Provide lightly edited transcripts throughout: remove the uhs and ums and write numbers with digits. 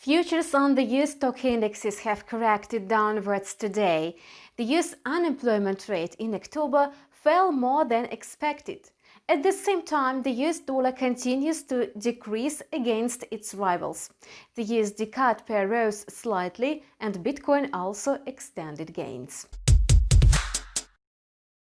Futures on the US stock indexes have corrected downwards today. The US unemployment rate in October fell more than expected. At the same time, the US dollar continues to decrease against its rivals. The USD CAD pair rose slightly and Bitcoin also extended gains.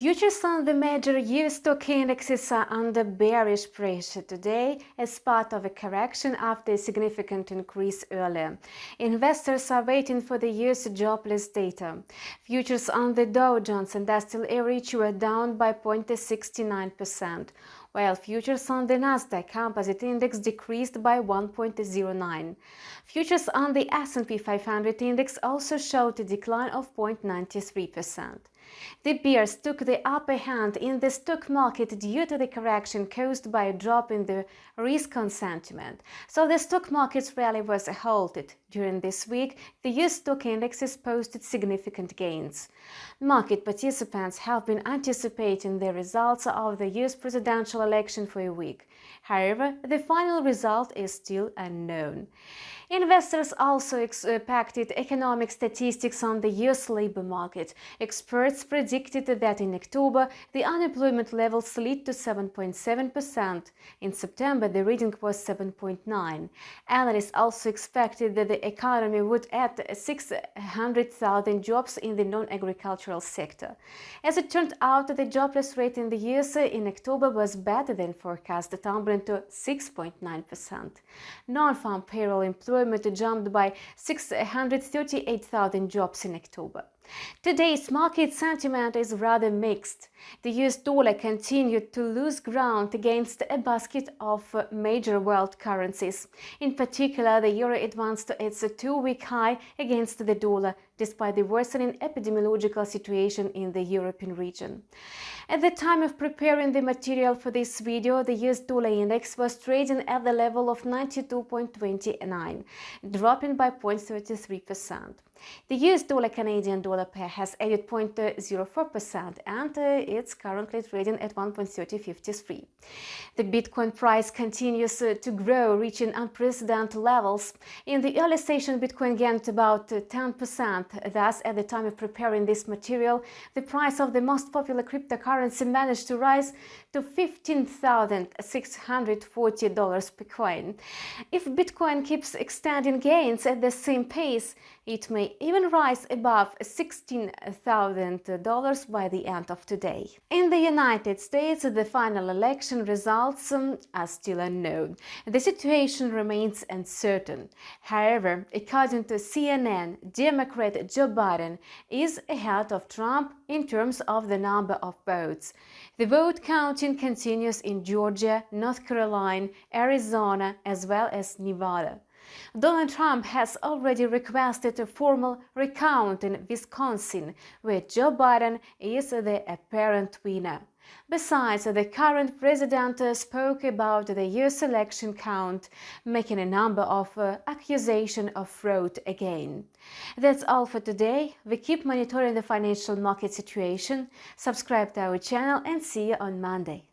Futures on the major US stock indexes are under bearish pressure today as part of a correction after a significant increase earlier. Investors are waiting for the US jobless data. Futures on the Dow Jones Industrial Average were down by 0.69%, while futures on the Nasdaq Composite Index decreased by 1.09. Futures on the S&P 500 Index also showed a decline of 0.93%. The bears took the upper hand in the stock market due to the correction caused by a drop in the risk-on sentiment, so the stock market's rally was halted. During this week, the US stock indexes posted significant gains. Market participants have been anticipating the results of the US presidential election for a week. However, the final result is still unknown. Investors also expected economic statistics on the US labor market. Experts predicted that in October, the unemployment level slid to 7.7%. In September, the reading was 7.9%. Analysts also expected that the economy would add 600,000 jobs in the non-agricultural sector. As it turned out, the jobless rate in the US in October was better than forecast, tumbling to 6.9%. Non-farm payroll employment jumped by 638,000 jobs in October. Today's market sentiment is rather mixed. The US dollar continued to lose ground against a basket of major world currencies. In particular, the euro advanced to its two-week high against the dollar, despite the worsening epidemiological situation in the European region. At the time of preparing the material for this video, the US dollar index was trading at the level of 92.29, dropping by 0.33%. The US dollar-Canadian dollar pair has added 0.04% and it's currently trading at 1.3053. The Bitcoin price continues to grow, reaching unprecedented levels. In the early session, Bitcoin gained about 10%. Thus, at the time of preparing this material, the price of the most popular cryptocurrency managed to rise to $15,640 per coin. If Bitcoin keeps extending gains at the same pace, it may even rise above $16,000 by the end of today. In the United States, the final election results are still unknown. The situation remains uncertain. However, according to CNN, Democrat Joe Biden is ahead of Trump in terms of the number of votes. The vote counting continues in Georgia, North Carolina, Arizona, as well as Nevada. Donald Trump has already requested a formal recount in Wisconsin, where Joe Biden is the apparent winner. Besides, the current president spoke about the US election count, making a number of accusations of fraud again. That's all for today. We keep monitoring the financial market situation. Subscribe to our channel and see you on Monday.